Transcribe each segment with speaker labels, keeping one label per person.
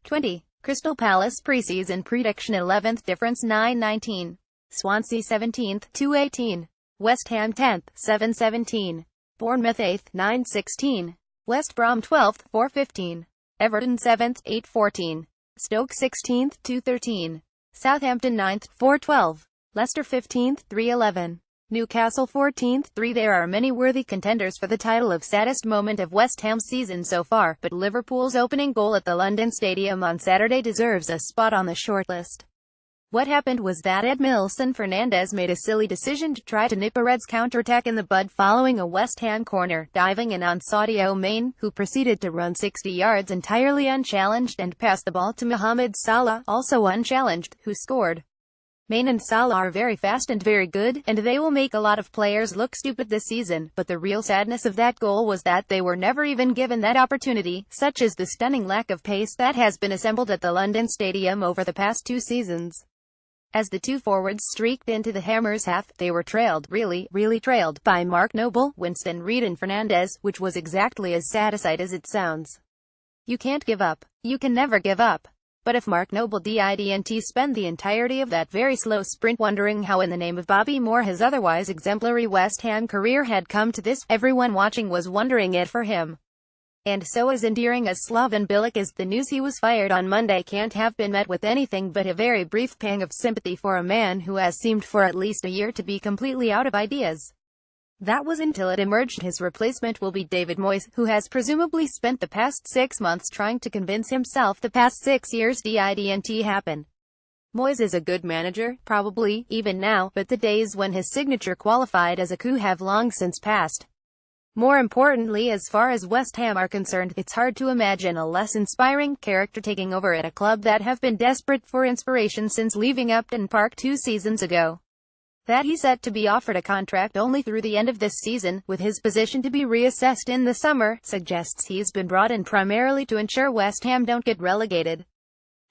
Speaker 1: 20. Crystal Palace preseason prediction 11th difference 9-19. Swansea 17th 2-18. West Ham 10th 7-17. Bournemouth 8th 9-16. West Brom 12th 4-15. Everton 7th 8-14. Stoke 16th 2-13. Southampton 9th 4-12. Leicester 15th 3-11. Newcastle 14th 3. There are many worthy contenders for the title of saddest moment of West Ham's season so far, but Liverpool's opening goal at the London Stadium on Saturday deserves a spot on the shortlist. What happened was that Edmilson Fernandez made a silly decision to try to nip a Reds counter-attack in the bud following a West Ham corner, diving in on Sadio Mane, who proceeded to run 60 yards entirely unchallenged and pass the ball to Mohamed Salah, also unchallenged, who scored. Mane and Salah are very fast and very good, and they will make a lot of players look stupid this season, but the real sadness of that goal was that they were never even given that opportunity. Such is the stunning lack of pace that has been assembled at the London Stadium over the past 2 seasons. As the two forwards streaked into the Hammers' half, they were trailed, really trailed, by Mark Noble, Winston Reid and Fernandes, which was exactly as sad a sight as it sounds. You can't give up. You can never give up. But if Mark Noble didn't spend the entirety of that very slow sprint wondering how in the name of Bobby Moore his otherwise exemplary West Ham career had come to this, everyone watching was wondering it for him. And so as endearing as Slaven Bilic is, the news he was fired on Monday can't have been met with anything but a very brief pang of sympathy for a man who has seemed for at least a year to be completely out of ideas. That was until it emerged his replacement will be David Moyes, who has presumably spent the past 6 months trying to convince himself the past 6 years didn't happen. Moyes is a good manager, probably, even now, but the days when his signature qualified as a coup have long since passed. More importantly, as far as West Ham are concerned, it's hard to imagine a less inspiring character taking over at a club that have been desperate for inspiration since leaving Upton Park 2 seasons ago. That he's set to be offered a contract only through the end of this season, with his position to be reassessed in the summer, suggests he's been brought in primarily to ensure West Ham don't get relegated.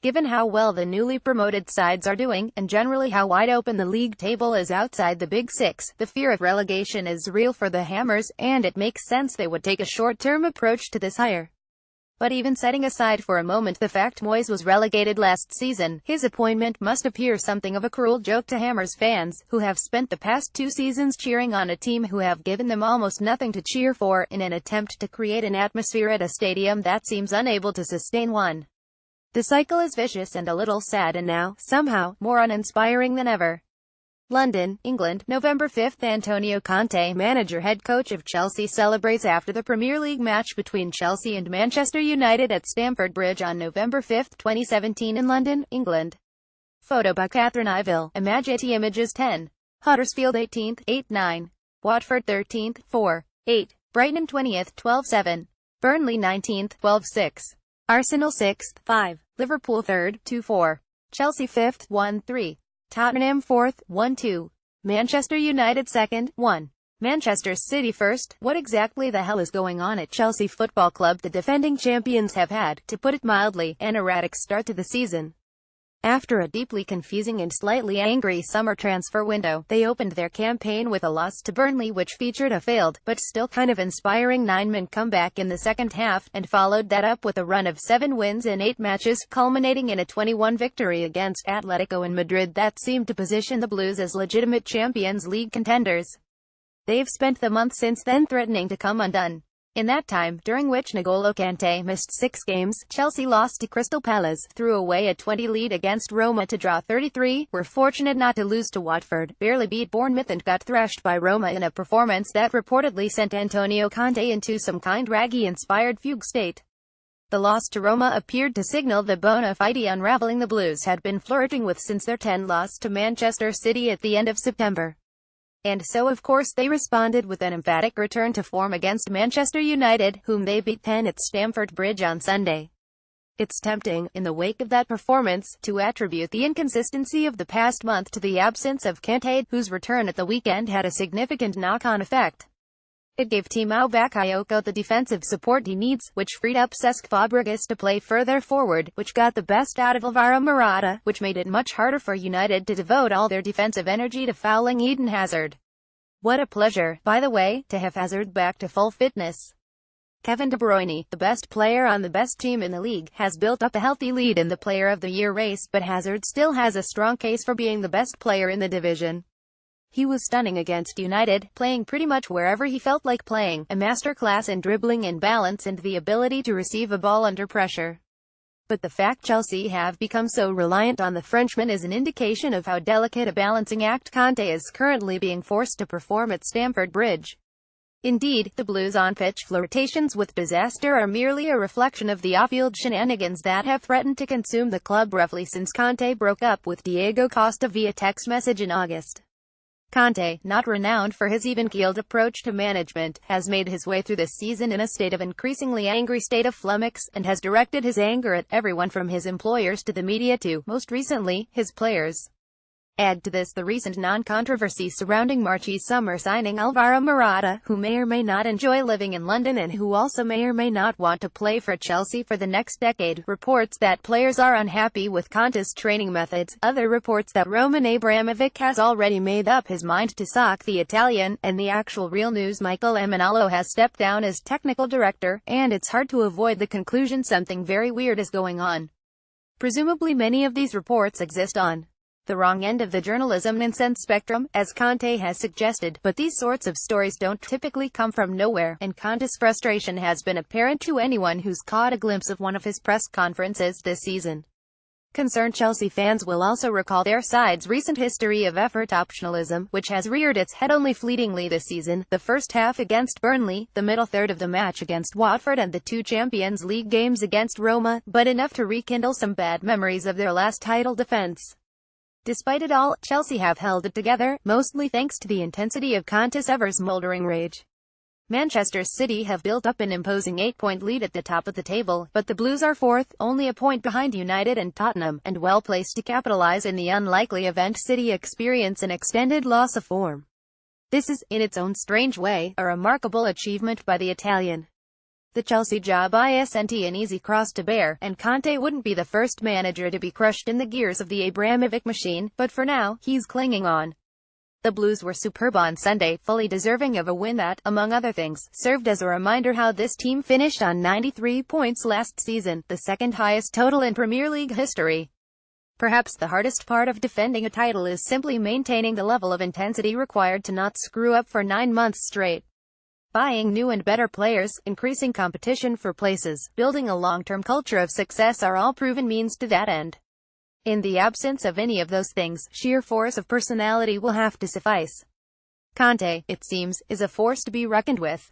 Speaker 1: Given how well the newly promoted sides are doing, and generally how wide open the league table is outside the Big Six, the fear of relegation is real for the Hammers, and it makes sense they would take a short-term approach to this hire. But even setting aside for a moment the fact Moyes was relegated last season, his appointment must appear something of a cruel joke to Hammers fans, who have spent the past 2 seasons cheering on a team who have given them almost nothing to cheer for, in an attempt to create an atmosphere at a stadium that seems unable to sustain one. The cycle is vicious and a little sad, and now, somehow, more uninspiring than ever. London, England, November 5. Antonio Conte, manager head coach of Chelsea, celebrates after the Premier League match between Chelsea and Manchester United at Stamford Bridge on November 5, 2017 in London, England. Photo by Catherine Iville, Imagity Images 10. Huddersfield 18th, 8-9. Watford 13th, 4-8. Brighton 20th, 12-7. Burnley 19th, 12-6. Arsenal 6th, 5. Liverpool 3rd, 2-4. Chelsea 5th, 1-3. Tottenham 4th, 1-2. Manchester United 2nd, 1. Manchester City 1st. What exactly the hell is going on at Chelsea Football Club? The defending champions have had, to put it mildly, an erratic start to the season. After a deeply confusing and slightly angry summer transfer window, they opened their campaign with a loss to Burnley which featured a failed, but still kind of inspiring 9-man comeback in the second half, and followed that up with a run of 7 wins in 8 matches, culminating in a 2-1 victory against Atletico in Madrid that seemed to position the Blues as legitimate Champions League contenders. They've spent the month since then threatening to come undone. In that time, during which N'Golo Kante missed 6 games, Chelsea lost to Crystal Palace, threw away a 20 lead against Roma to draw 33, were fortunate not to lose to Watford, barely beat Bournemouth and got thrashed by Roma in a performance that reportedly sent Antonio Conte into some kind Raggy-inspired fugue state. The loss to Roma appeared to signal the bona fide unraveling the Blues had been flirting with since their 10 loss to Manchester City at the end of September. And so of course they responded with an emphatic return to form against Manchester United, whom they beat 10 at Stamford Bridge on Sunday. It's tempting, in the wake of that performance, to attribute the inconsistency of the past month to the absence of Kante, whose return at the weekend had a significant knock-on effect. It gave Timo Bakayoko the defensive support he needs, which freed up Cesc Fabregas to play further forward, which got the best out of Alvaro Morata, which made it much harder for United to devote all their defensive energy to fouling Eden Hazard. What a pleasure, by the way, to have Hazard back to full fitness. Kevin De Bruyne, the best player on the best team in the league, has built up a healthy lead in the Player of the Year race, but Hazard still has a strong case for being the best player in the division. He was stunning against United, playing pretty much wherever he felt like playing, a masterclass in dribbling and balance and the ability to receive a ball under pressure. But the fact Chelsea have become so reliant on the Frenchman is an indication of how delicate a balancing act Conte is currently being forced to perform at Stamford Bridge. Indeed, the Blues' on-pitch flirtations with disaster are merely a reflection of the off-field shenanigans that have threatened to consume the club roughly since Conte broke up with Diego Costa via text message in August. Conte, not renowned for his even-keeled approach to management, has made his way through this season in a state of increasingly angry state of flummox, and has directed his anger at everyone from his employers to the media to, most recently, his players. Add to this the recent non-controversy surrounding Marchi's summer signing Alvaro Morata, who may or may not enjoy living in London and who also may or may not want to play for Chelsea for the next decade, reports that players are unhappy with Conte's training methods, other reports that Roman Abramovich has already made up his mind to sack the Italian, and the actual real news Michael Emenalo has stepped down as technical director, and it's hard to avoid the conclusion something very weird is going on. Presumably many of these reports exist on the wrong end of the journalism nonsense spectrum, as Conte has suggested, but these sorts of stories don't typically come from nowhere, and Conte's frustration has been apparent to anyone who's caught a glimpse of one of his press conferences this season. Concerned Chelsea fans will also recall their side's recent history of effort optionalism, which has reared its head only fleetingly this season, the first half against Burnley, the middle third of the match against Watford and the two Champions League games against Roma, but enough to rekindle some bad memories of their last title defence. Despite it all, Chelsea have held it together, mostly thanks to the intensity of Conte's ever-smouldering rage. Manchester City have built up an imposing 8-point lead at the top of the table, but the Blues are fourth, only a point behind United and Tottenham, and well placed to capitalise in the unlikely event City experience an extended loss of form. This is, in its own strange way, a remarkable achievement by the Italian. The Chelsea job isn't an easy cross to bear, and Conte wouldn't be the first manager to be crushed in the gears of the Abramovich machine, but for now, he's clinging on. The Blues were superb on Sunday, fully deserving of a win that, among other things, served as a reminder how this team finished on 93 points last season, the second highest total in Premier League history. Perhaps the hardest part of defending a title is simply maintaining the level of intensity required to not screw up for 9 months straight. Buying new and better players, increasing competition for places, building a long-term culture of success are all proven means to that end. In the absence of any of those things, sheer force of personality will have to suffice. Conte, it seems, is a force to be reckoned with.